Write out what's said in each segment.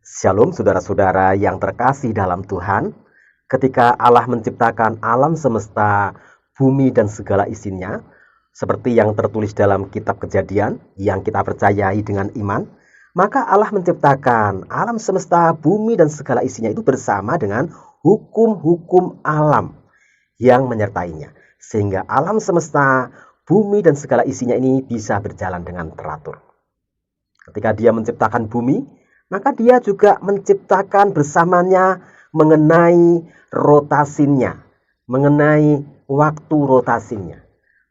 Shalom saudara-saudara yang terkasih dalam Tuhan. Ketika Allah menciptakan alam semesta, bumi dan segala isinya, seperti yang tertulis dalam kitab Kejadian yang kita percayai dengan iman, maka Allah menciptakan alam semesta, bumi dan segala isinya itu bersama dengan hukum-hukum alam yang menyertainya. Sehingga alam semesta, bumi dan segala isinya ini bisa berjalan dengan teratur. Ketika Dia menciptakan bumi, maka Dia juga menciptakan bersamanya mengenai rotasinya, mengenai waktu rotasinya,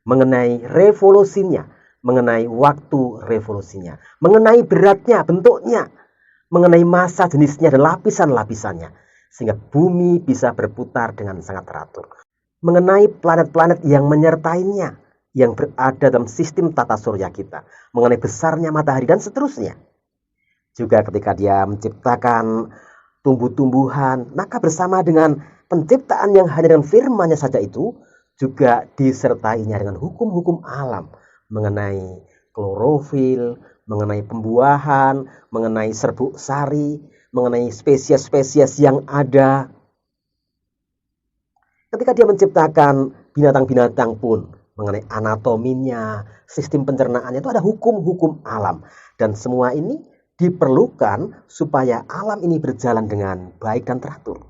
mengenai revolusinya, mengenai waktu revolusinya, mengenai beratnya, bentuknya, mengenai massa jenisnya dan lapisan-lapisannya, sehingga bumi bisa berputar dengan sangat teratur. Mengenai planet-planet yang menyertainya, yang berada dalam sistem tata surya kita, mengenai besarnya matahari dan seterusnya. Juga ketika Dia menciptakan tumbuh-tumbuhan, maka bersama dengan penciptaan yang hanya dengan firman-Nya saja itu, juga disertainya dengan hukum-hukum alam, mengenai klorofil, mengenai pembuahan, mengenai serbuk sari, mengenai spesies-spesies yang ada. Ketika Dia menciptakan binatang-binatang pun, mengenai anatominya, sistem pencernaannya, itu ada hukum-hukum alam. Dan semua ini diperlukan supaya alam ini berjalan dengan baik dan teratur.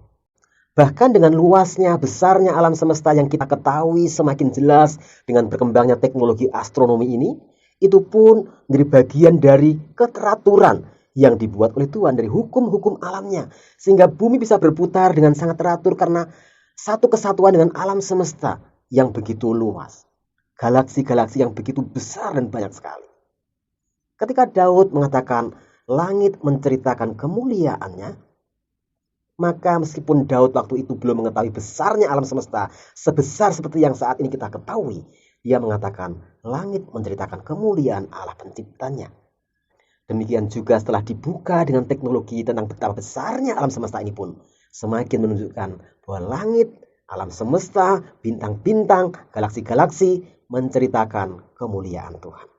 Bahkan dengan luasnya, besarnya alam semesta yang kita ketahui semakin jelas dengan berkembangnya teknologi astronomi ini, itu pun menjadi bagian dari keteraturan yang dibuat oleh Tuhan, dari hukum-hukum alamnya. Sehingga bumi bisa berputar dengan sangat teratur karena satu kesatuan dengan alam semesta yang begitu luas. Galaksi-galaksi yang begitu besar dan banyak sekali. Ketika Daud mengatakan langit menceritakan kemuliaannya, maka meskipun Daud waktu itu belum mengetahui besarnya alam semesta sebesar seperti yang saat ini kita ketahui, dia mengatakan langit menceritakan kemuliaan Allah penciptanya. Demikian juga setelah dibuka dengan teknologi tentang betapa besarnya alam semesta ini pun semakin menunjukkan bahwa langit, alam semesta, bintang-bintang, galaksi-galaksi menceritakan kemuliaan Tuhan.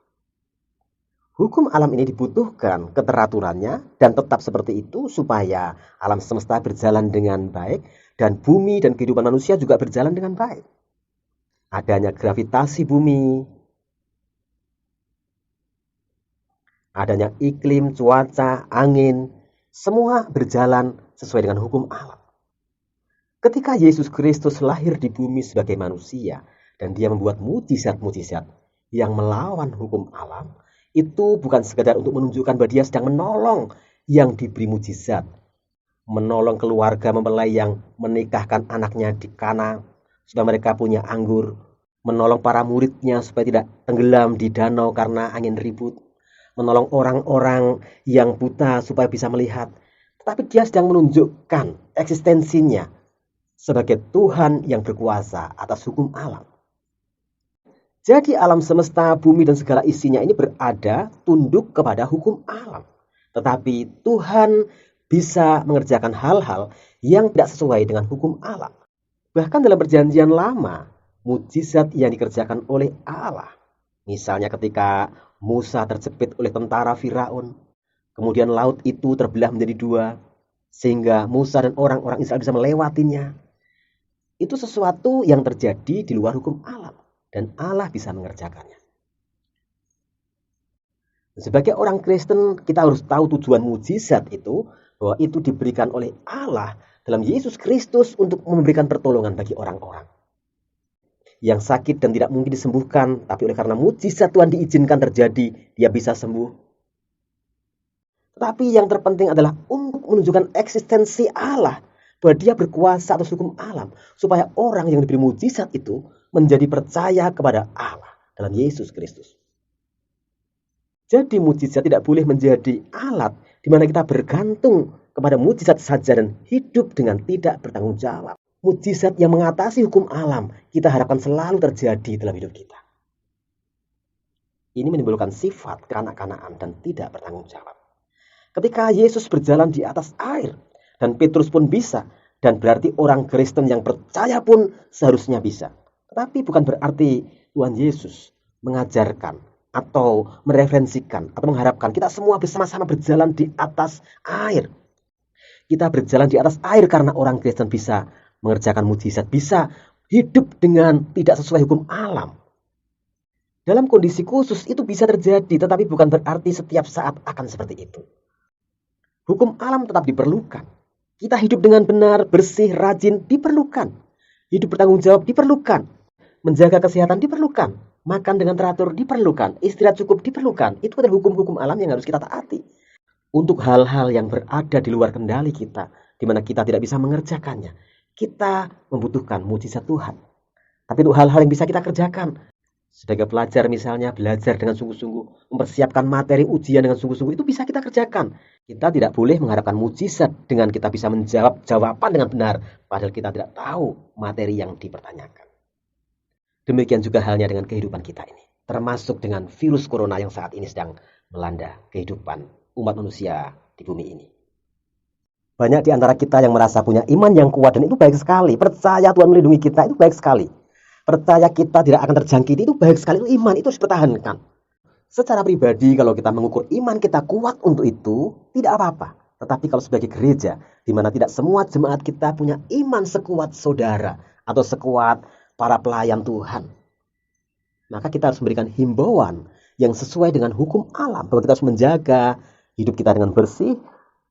Hukum alam ini dibutuhkan keteraturannya dan tetap seperti itu supaya alam semesta berjalan dengan baik dan bumi dan kehidupan manusia juga berjalan dengan baik. Adanya gravitasi bumi, adanya iklim, cuaca, angin, semua berjalan sesuai dengan hukum alam. Ketika Yesus Kristus lahir di bumi sebagai manusia dan Dia membuat mujizat-mujizat yang melawan hukum alam, itu bukan sekadar untuk menunjukkan bahwa Dia sedang menolong yang diberi mujizat, menolong keluarga mempelai yang menikahkan anaknya di Kana supaya mereka punya anggur, menolong para muridnya supaya tidak tenggelam di danau karena angin ribut, menolong orang-orang yang buta supaya bisa melihat. Tetapi Dia sedang menunjukkan eksistensinya sebagai Tuhan yang berkuasa atas hukum alam. Jadi alam semesta, bumi dan segala isinya ini berada tunduk kepada hukum alam. Tetapi Tuhan bisa mengerjakan hal-hal yang tidak sesuai dengan hukum alam. Bahkan dalam perjanjian lama, mujizat yang dikerjakan oleh Allah. Misalnya ketika Musa terjepit oleh tentara Firaun, kemudian laut itu terbelah menjadi dua, sehingga Musa dan orang-orang Israel bisa melewatinya. Itu sesuatu yang terjadi di luar hukum alam. Dan Allah bisa mengerjakannya. Sebagai orang Kristen, kita harus tahu tujuan mujizat itu, bahwa itu diberikan oleh Allah dalam Yesus Kristus untuk memberikan pertolongan bagi orang-orang yang sakit dan tidak mungkin disembuhkan, tapi oleh karena mujizat Tuhan diizinkan terjadi, dia bisa sembuh. Tetapi yang terpenting adalah untuk menunjukkan eksistensi Allah, bahwa Dia berkuasa atas hukum alam, supaya orang yang diberi mujizat itu menjadi percaya kepada Allah dalam Yesus Kristus. Jadi mujizat tidak boleh menjadi alat di mana kita bergantung kepada mujizat saja dan hidup dengan tidak bertanggung jawab. Mujizat yang mengatasi hukum alam kita harapkan selalu terjadi dalam hidup kita. Ini menimbulkan sifat kekanak-kanakan dan tidak bertanggung jawab. Ketika Yesus berjalan di atas air dan Petrus pun bisa, dan berarti orang Kristen yang percaya pun seharusnya bisa. Tetapi bukan berarti Tuhan Yesus mengajarkan atau mereferensikan atau mengharapkan kita semua bersama-sama berjalan di atas air. Kita berjalan di atas air karena orang Kristen bisa mengerjakan mujizat, bisa hidup dengan tidak sesuai hukum alam. Dalam kondisi khusus itu bisa terjadi, tetapi bukan berarti setiap saat akan seperti itu. Hukum alam tetap diperlukan. Kita hidup dengan benar, bersih, rajin diperlukan. Hidup bertanggung jawab diperlukan. Menjaga kesehatan diperlukan. Makan dengan teratur diperlukan. Istirahat cukup diperlukan. Itu adalah hukum-hukum alam yang harus kita taati. Untuk hal-hal yang berada di luar kendali kita, di mana kita tidak bisa mengerjakannya, kita membutuhkan mujizat Tuhan. Tapi untuk hal-hal yang bisa kita kerjakan, sebagai pelajar misalnya, belajar dengan sungguh-sungguh, mempersiapkan materi ujian dengan sungguh-sungguh, itu bisa kita kerjakan. Kita tidak boleh mengharapkan mujizat dengan kita bisa menjawab jawaban dengan benar, padahal kita tidak tahu materi yang dipertanyakan. Demikian juga halnya dengan kehidupan kita ini, termasuk dengan virus corona yang saat ini sedang melanda kehidupan umat manusia di bumi ini. Banyak di antara kita yang merasa punya iman yang kuat, dan itu baik sekali. Percaya Tuhan melindungi kita, itu baik sekali. Percaya kita tidak akan terjangkiti, itu baik sekali. Iman itu harus dipertahankan. Secara pribadi, kalau kita mengukur iman kita kuat untuk itu, tidak apa-apa. Tetapi kalau sebagai gereja, di mana tidak semua jemaat kita punya iman sekuat saudara atau sekuat para pelayan Tuhan, maka kita harus memberikan himbauan yang sesuai dengan hukum alam, bahwa kita harus menjaga hidup kita dengan bersih,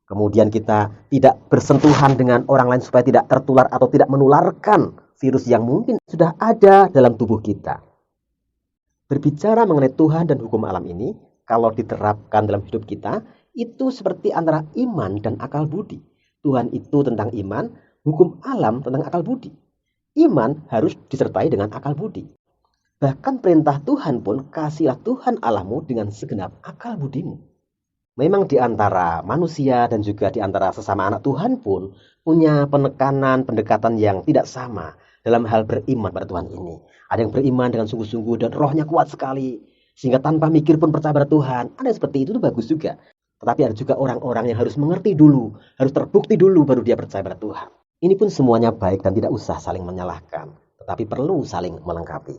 kemudian kita tidak bersentuhan dengan orang lain supaya tidak tertular atau tidak menularkan virus yang mungkin sudah ada dalam tubuh kita. Berbicara mengenai Tuhan dan hukum alam ini, kalau diterapkan dalam hidup kita, itu seperti antara iman dan akal budi. Tuhan itu tentang iman, hukum alam tentang akal budi. Iman harus disertai dengan akal budi. Bahkan perintah Tuhan pun, kasihlah Tuhan Allahmu dengan segenap akal budimu. Memang di antara manusia dan juga di antara sesama anak Tuhan pun punya penekanan, pendekatan yang tidak sama dalam hal beriman pada Tuhan ini. Ada yang beriman dengan sungguh-sungguh dan rohnya kuat sekali, sehingga tanpa mikir pun percaya pada Tuhan. Ada yang seperti itu bagus juga. Tetapi ada juga orang-orang yang harus mengerti dulu, harus terbukti dulu baru dia percaya pada Tuhan. Ini pun semuanya baik dan tidak usah saling menyalahkan, tetapi perlu saling melengkapi.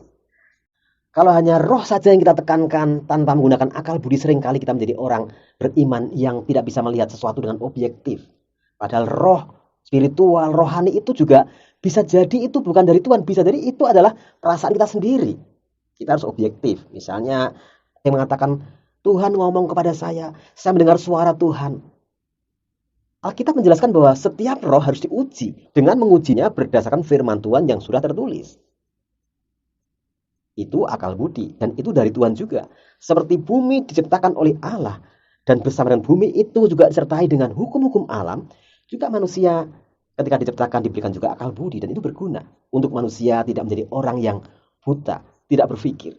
Kalau hanya roh saja yang kita tekankan tanpa menggunakan akal budi, seringkali kita menjadi orang beriman yang tidak bisa melihat sesuatu dengan objektif. Padahal roh spiritual, rohani itu juga bisa jadi itu bukan dari Tuhan, bisa jadi itu adalah perasaan kita sendiri. Kita harus objektif. Misalnya yang mengatakan, Tuhan ngomong kepada saya mendengar suara Tuhan. Alkitab menjelaskan bahwa setiap roh harus diuji dengan mengujinya berdasarkan firman Tuhan yang sudah tertulis. Itu akal budi, dan itu dari Tuhan juga. Seperti bumi diciptakan oleh Allah, dan bersama dengan bumi itu juga disertai dengan hukum-hukum alam, juga manusia ketika diciptakan diberikan juga akal budi, dan itu berguna untuk manusia tidak menjadi orang yang buta, tidak berpikir.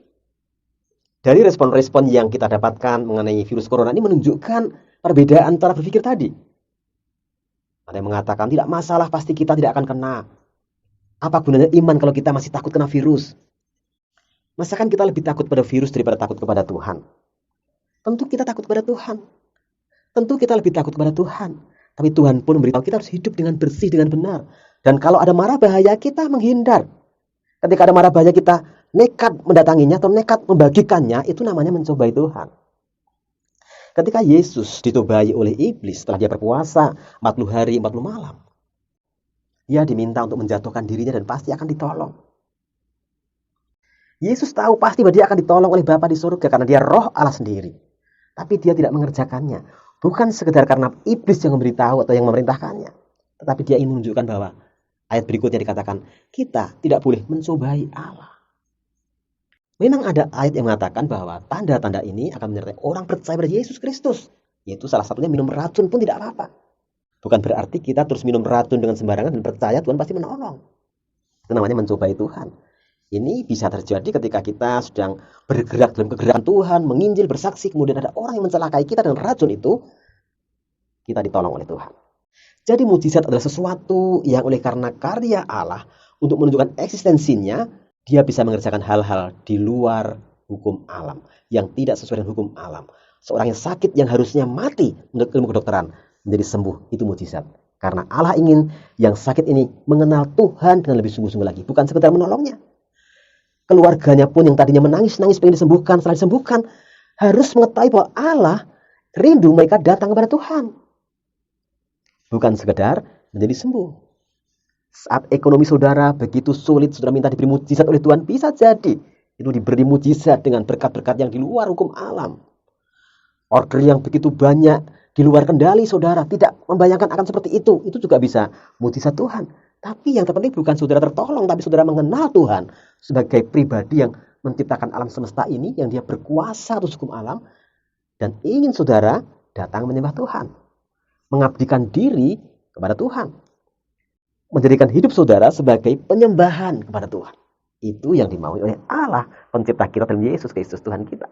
Dari respon-respon yang kita dapatkan mengenai virus corona ini menunjukkan perbedaan cara berpikir tadi. Ada yang mengatakan tidak masalah, pasti kita tidak akan kena. Apa gunanya iman kalau kita masih takut kena virus? Masakan kita lebih takut pada virus daripada takut kepada Tuhan? Tentu kita takut kepada Tuhan. Tentu kita lebih takut kepada Tuhan. Tapi Tuhan pun memberitahu kita harus hidup dengan bersih, dengan benar. Dan kalau ada mara bahaya, kita menghindar. Ketika ada mara bahaya, kita nekat mendatanginya atau nekat membagikannya, itu namanya mencobai Tuhan. Ketika Yesus ditobai oleh iblis setelah dia berpuasa 40 hari 40 malam, dia diminta untuk menjatuhkan dirinya dan pasti akan ditolong. Yesus tahu pasti bahwa dia akan ditolong oleh Bapa di surga karena dia roh Allah sendiri. Tapi dia tidak mengerjakannya. Bukan sekedar karena iblis yang memberitahu atau yang memerintahkannya. Tetapi dia ingin menunjukkan bahwa ayat berikutnya dikatakan, kita tidak boleh mencobai Allah. Memang ada ayat yang mengatakan bahwa tanda-tanda ini akan menyertai orang percaya pada Yesus Kristus. Yaitu salah satunya minum racun pun tidak apa-apa. Bukan berarti kita terus minum racun dengan sembarangan dan percaya Tuhan pasti menolong. Itu namanya mencobai Tuhan. Ini bisa terjadi ketika kita sedang bergerak dalam kegerakan Tuhan, menginjil, bersaksi, kemudian ada orang yang mencelakai kita dengan racun itu, kita ditolong oleh Tuhan. Jadi mujizat adalah sesuatu yang oleh karena karya Allah untuk menunjukkan eksistensinya, dia bisa mengerjakan hal-hal di luar hukum alam, yang tidak sesuai dengan hukum alam. Seorang yang sakit yang harusnya mati menurut ilmu kedokteran, menjadi sembuh, itu mujizat. Karena Allah ingin yang sakit ini mengenal Tuhan dengan lebih sungguh-sungguh lagi, bukan sekedar menolongnya. Keluarganya pun yang tadinya menangis-nangis pengen disembuhkan, setelah disembuhkan, harus mengetahui bahwa Allah rindu mereka datang kepada Tuhan. bukan sekedar menjadi sembuh. Saat ekonomi saudara begitu sulit, saudara minta diberi mujizat oleh Tuhan, bisa jadi itu diberi mujizat dengan berkat-berkat yang di luar hukum alam. Order yang begitu banyak di luar kendali saudara, tidak membayangkan akan seperti itu juga bisa mujizat Tuhan. Tapi yang terpenting bukan saudara tertolong, tapi saudara mengenal Tuhan sebagai pribadi yang menciptakan alam semesta ini, yang dia berkuasa atas hukum alam, dan ingin saudara datang menyembah Tuhan, mengabdikan diri kepada Tuhan, menjadikan hidup saudara sebagai penyembahan kepada Tuhan. Itu yang dimaui oleh Allah, pencipta kita dalam Yesus Kristus Tuhan kita.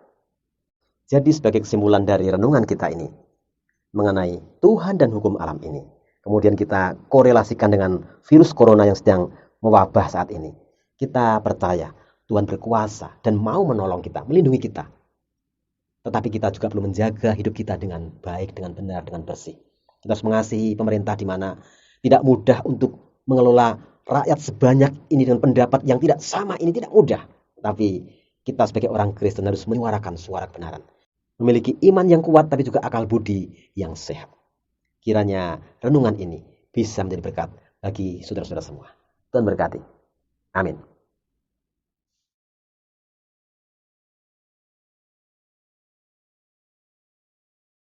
Jadi sebagai kesimpulan dari renungan kita ini mengenai Tuhan dan hukum alam ini, kemudian kita korelasikan dengan virus corona yang sedang mewabah saat ini. Kita percaya Tuhan berkuasa dan mau menolong kita, melindungi kita. Tetapi kita juga perlu menjaga hidup kita dengan baik, dengan benar, dengan bersih. Kita harus mengasihi pemerintah di mana tidak mudah untuk mengelola rakyat sebanyak ini dengan pendapat yang tidak sama, ini tidak mudah. Tapi kita sebagai orang Kristen harus menyuarakan suara kebenaran. Memiliki iman yang kuat tapi juga akal budi yang sehat. Kiranya renungan ini bisa menjadi berkat bagi saudara-saudara semua. Tuhan berkati. Amin.